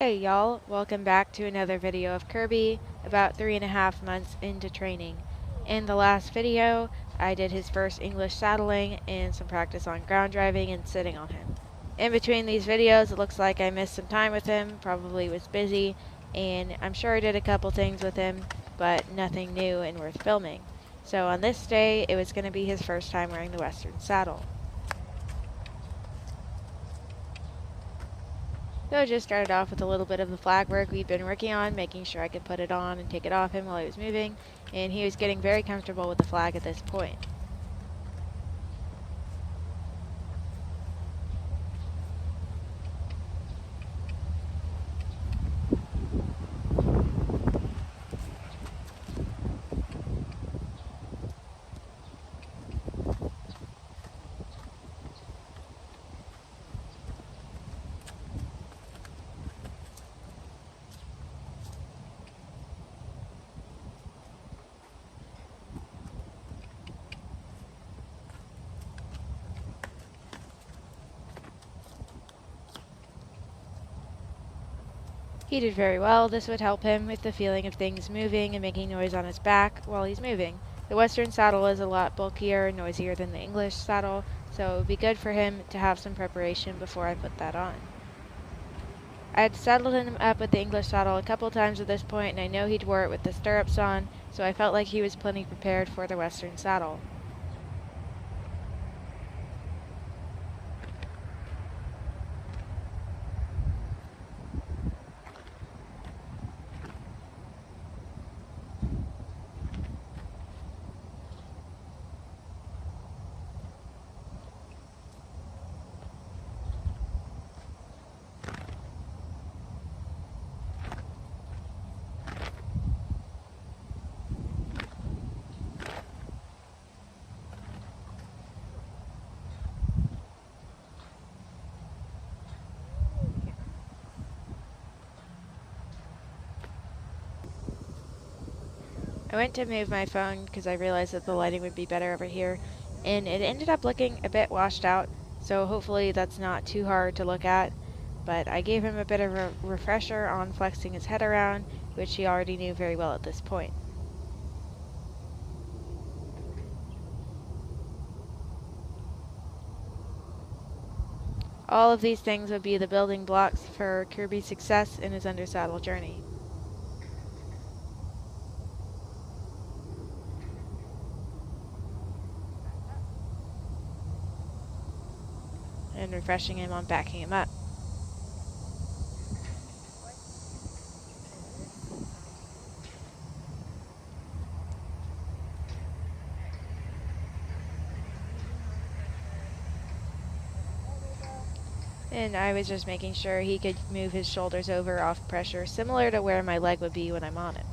Hey y'all, welcome back to another video of Kirby, about 3.5 months into training. In the last video, I did his first English saddling and some practice on ground driving and sitting on him. In between these videos, it looks like I missed some time with him, probably was busy, and I'm sure I did a couple things with him, but nothing new and worth filming. So on this day, it was going to be his first time wearing the Western saddle. So I just started off with a little bit of the flag work we'd been working on, making sure I could put it on and take it off him while he was moving, and he was getting very comfortable with the flag at this point. He did very well. This would help him with the feeling of things moving and making noise on his back while he's moving. The Western saddle is a lot bulkier and noisier than the English saddle, so it would be good for him to have some preparation before I put that on. I had saddled him up with the English saddle a couple times at this point, and I know he'd wore it with the stirrups on, so I felt like he was plenty prepared for the Western saddle. I went to move my phone because I realized that the lighting would be better over here, and it ended up looking a bit washed out, so hopefully that's not too hard to look at. But I gave him a bit of a refresher on flexing his head around, which he already knew very well at this point. All of these things would be the building blocks for Kirby's success in his undersaddle journey. And refreshing him on backing him up. And I was just making sure he could move his shoulders over off pressure, similar to where my leg would be when I'm on it.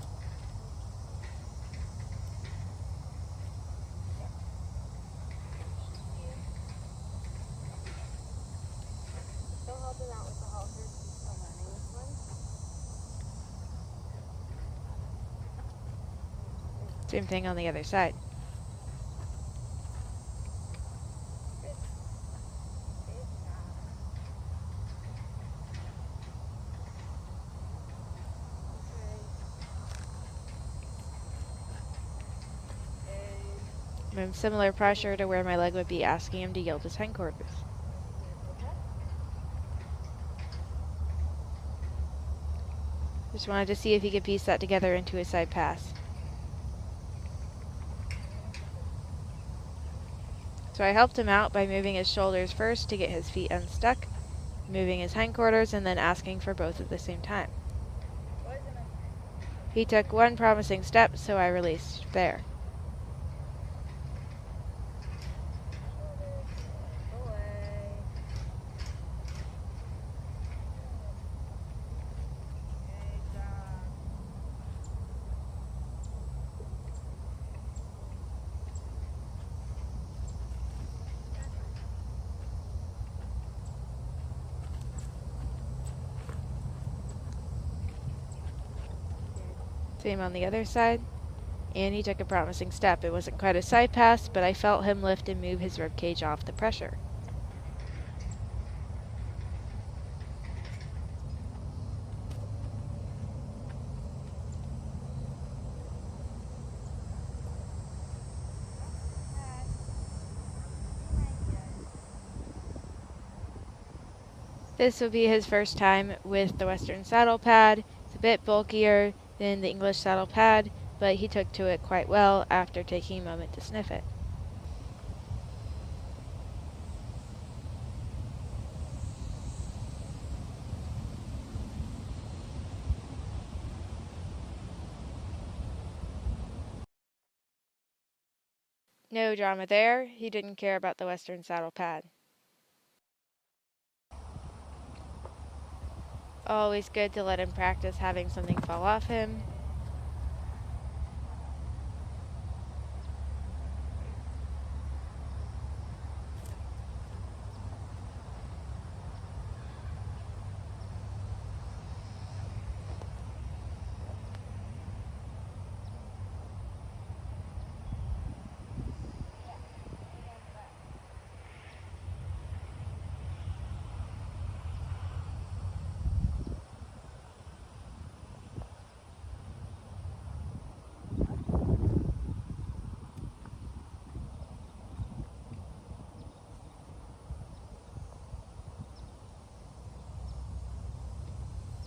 Same thing on the other side. And similar pressure to where my leg would be, asking him to yield his hindquarters. Just wanted to see if he could piece that together into a side pass. So I helped him out by moving his shoulders first to get his feet unstuck, moving his hindquarters, and then asking for both at the same time. He took one promising step, so I released there. Same on the other side. And he took a promising step. It wasn't quite a side pass, but I felt him lift and move his ribcage off the pressure. This will be his first time with the Western saddle pad. It's a bit bulkier than the English saddle pad, but he took to it quite well after taking a moment to sniff it. No drama there, he didn't care about the Western saddle pad. Always good to let him practice having something fall off him.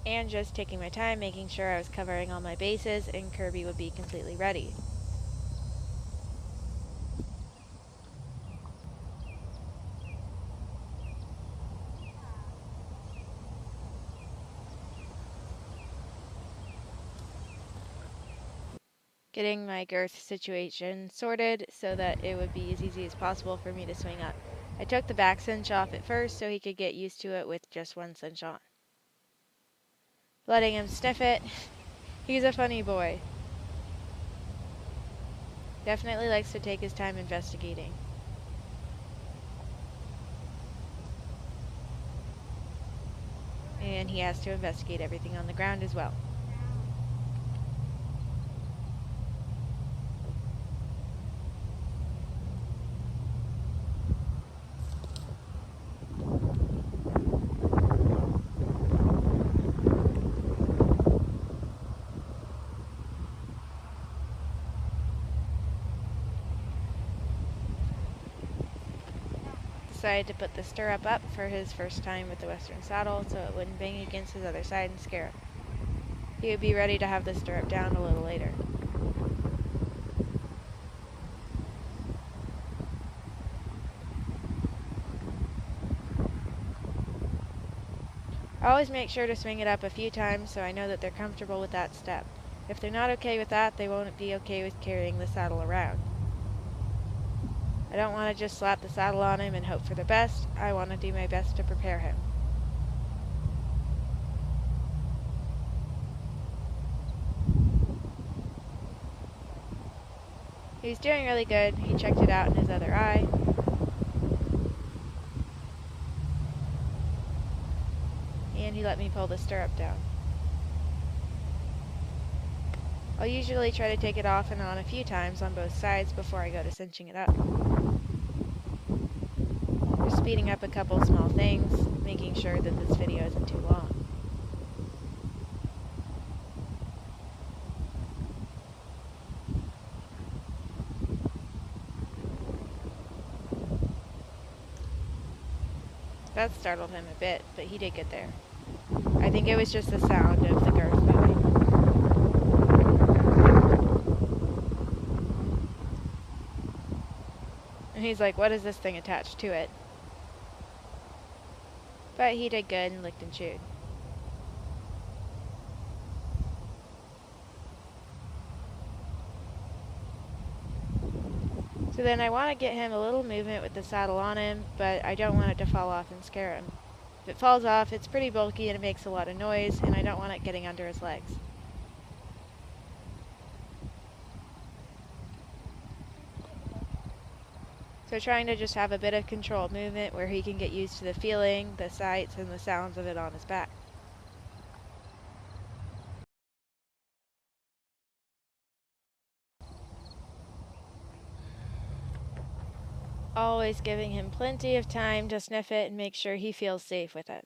And just taking my time, making sure I was covering all my bases and Kirby would be completely ready. Getting my girth situation sorted so that it would be as easy as possible for me to swing up. I took the back cinch off at first so he could get used to it with just one cinch on. Letting him sniff it. He's a funny boy. Definitely likes to take his time investigating. And he has to investigate everything on the ground as well. Decided to put the stirrup up for his first time with the Western saddle so it wouldn't bang against his other side and scare him. He would be ready to have the stirrup down a little later. I always make sure to swing it up a few times so I know that they're comfortable with that step. If they're not okay with that, they won't be okay with carrying the saddle around. I don't want to just slap the saddle on him and hope for the best. I want to do my best to prepare him. He's doing really good. He checked it out in his other eye. And he let me pull the stirrup down. I'll usually try to take it off and on a few times on both sides before I go to cinching it up. Just speeding up a couple small things, making sure that this video isn't too long. That startled him a bit, but he did get there. I think it was just the sound of the girth moving. And he's like, what is this thing attached to it? But he did good and licked and chewed. So then I want to get him a little movement with the saddle on him, but I don't want it to fall off and scare him. If it falls off, it's pretty bulky and it makes a lot of noise, and I don't want it getting under his legs. So trying to just have a bit of controlled movement where he can get used to the feeling, the sights, and the sounds of it on his back. Always giving him plenty of time to sniff it and make sure he feels safe with it.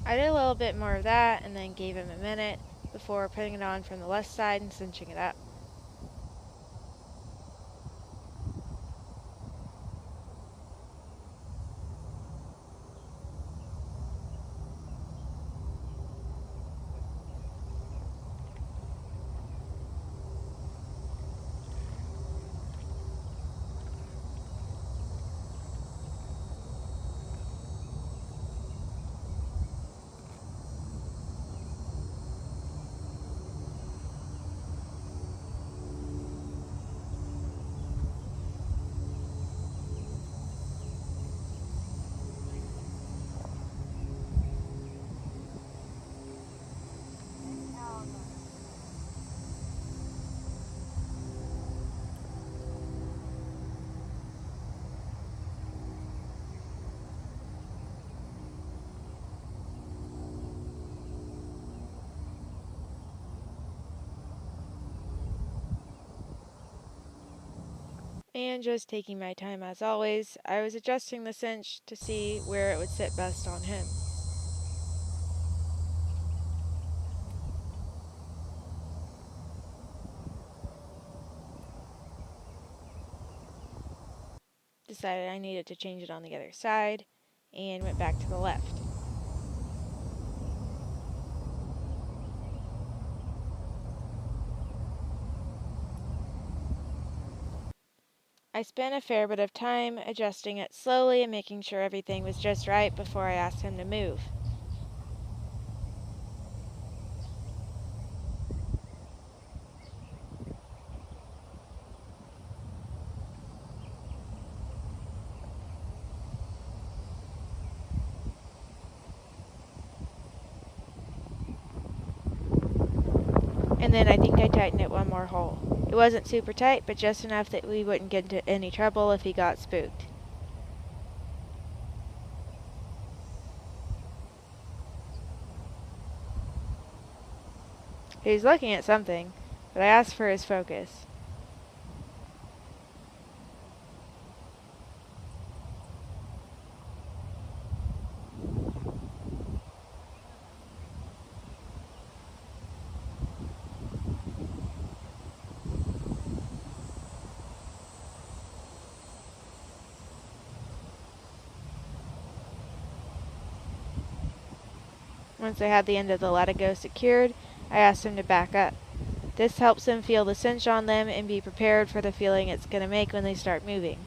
I did a little bit more of that and then gave him a minute before putting it on from the left side and cinching it up. And just taking my time as always, I was adjusting the cinch to see where it would sit best on him. Decided I needed to change it on the other side, and went back to the left. I spent a fair bit of time adjusting it slowly and making sure everything was just right before I asked him to move. And then I think I tightened it one more hole. It wasn't super tight, but just enough that we wouldn't get into any trouble if he got spooked. He was looking at something, but I asked for his focus. Once I had the end of the latigo secured, I asked him to back up. This helps them feel the cinch on them and be prepared for the feeling it's going to make when they start moving.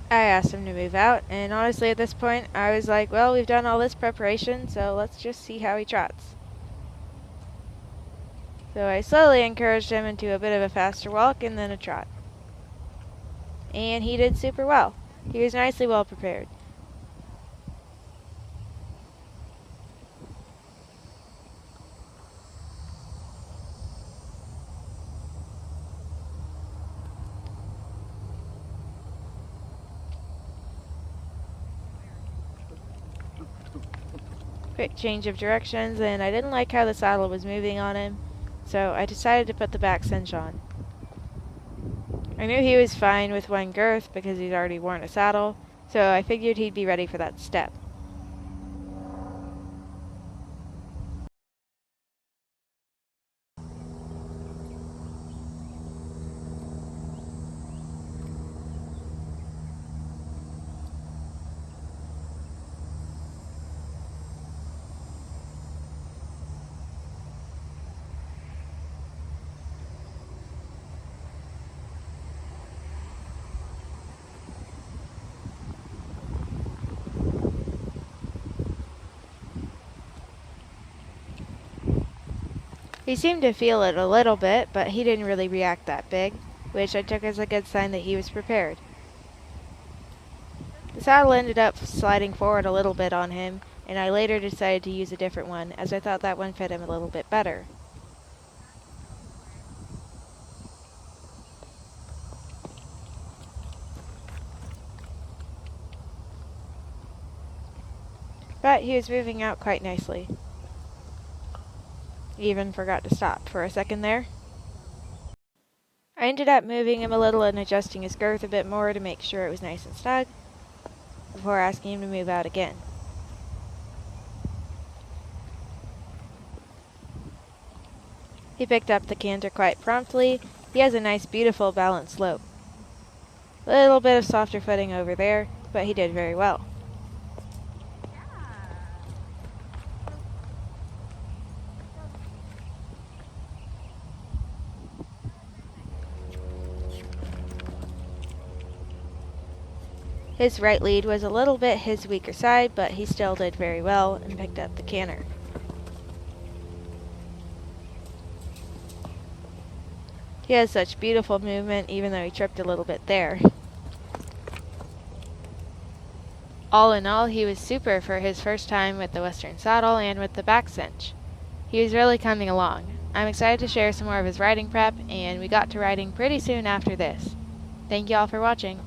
I asked him to move out, and honestly at this point I was like, well, we've done all this preparation, so let's just see how he trots. So I slowly encouraged him into a bit of a faster walk and then a trot. And he did super well. He was nicely well prepared. Quick change of directions, and I didn't like how the saddle was moving on him, so I decided to put the back cinch on. I knew he was fine with one girth because he'd already worn a saddle, so I figured he'd be ready for that step. He seemed to feel it a little bit, but he didn't really react that big, which I took as a good sign that he was prepared. The saddle ended up sliding forward a little bit on him, and I later decided to use a different one, as I thought that one fit him a little bit better. But he was moving out quite nicely. He even forgot to stop for a second there. I ended up moving him a little and adjusting his girth a bit more to make sure it was nice and snug, before asking him to move out again. He picked up the canter quite promptly. He has a nice, beautiful, balanced slope. A little bit of softer footing over there, but he did very well. His right lead was a little bit his weaker side, but he still did very well and picked up the canter. He has such beautiful movement, even though he tripped a little bit there. All in all, he was super for his first time with the Western saddle and with the back cinch. He was really coming along. I'm excited to share some more of his riding prep, and we got to riding pretty soon after this. Thank you all for watching.